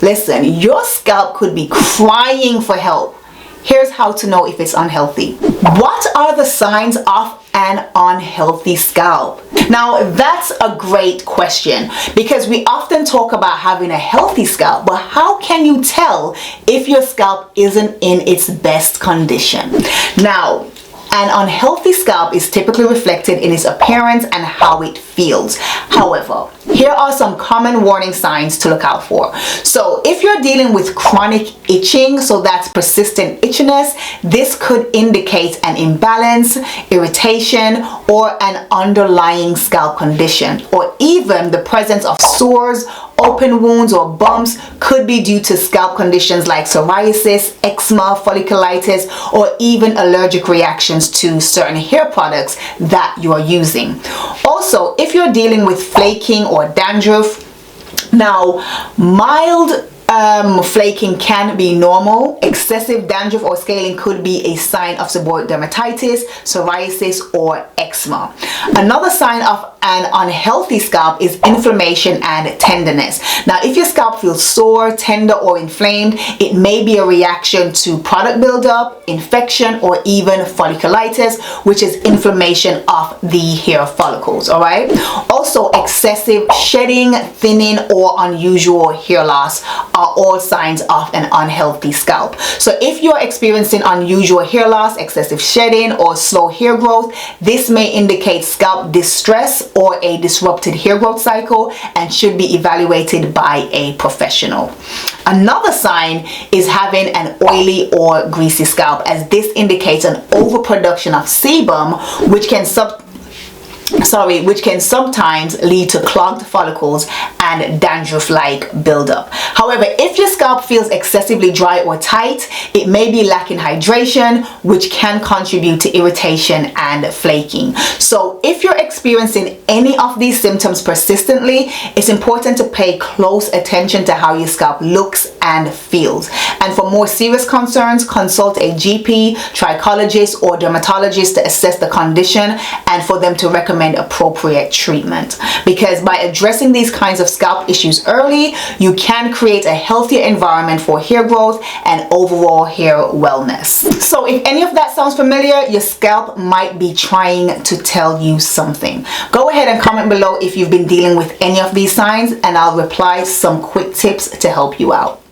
Listen, your scalp could be crying for help. Here's how to know if it's unhealthy. What are the signs of an unhealthy scalp? Now, that's a great question because we often talk about having a healthy scalp, but how can you tell if your scalp isn't in its best condition? Now, an unhealthy scalp is typically reflected in its appearance and how it feels. However, here are some common warning signs to look out for. So if you're dealing with chronic itching, so that's persistent itchiness, this could indicate an imbalance, irritation, or an underlying scalp condition, or even the presence of sores, open wounds, or bumps could be due to scalp conditions like psoriasis, eczema, folliculitis, or even allergic reactions to certain hair products that you are using. Also, if you're dealing with flaking or dandruff, now mild flaking can be normal. Excessive dandruff or scaling could be a sign of seborrheic dermatitis, psoriasis, or eczema. Another sign of an unhealthy scalp is inflammation and tenderness. Now, if your scalp feels sore, tender, or inflamed, it may be a reaction to product buildup, infection, or even folliculitis, which is inflammation of the hair follicles. All right. Also, excessive shedding, thinning, or unusual hair loss are all signs of an unhealthy scalp. So if you're experiencing unusual hair loss, excessive shedding, or slow hair growth, this may indicate scalp distress or a disrupted hair growth cycle and should be evaluated by a professional. Another sign is having an oily or greasy scalp, as this indicates an overproduction of sebum, which can sometimes lead to clogged follicles and dandruff-like buildup. However, if your scalp feels excessively dry or tight, it may be lacking hydration, which can contribute to irritation and flaking. So if you're experiencing any of these symptoms persistently, it's important to pay close attention to how your scalp looks and feels. And for more serious concerns, consult a GP, trichologist, or dermatologist to assess the condition and for them to recommend appropriate treatment. Because by addressing these kinds of scalp issues early, you can create a healthier environment for hair growth and overall hair wellness. So if any of that sounds familiar, your scalp might be trying to tell you something. Go ahead and comment below if you've been dealing with any of these signs, and I'll reply some quick tips to help you out.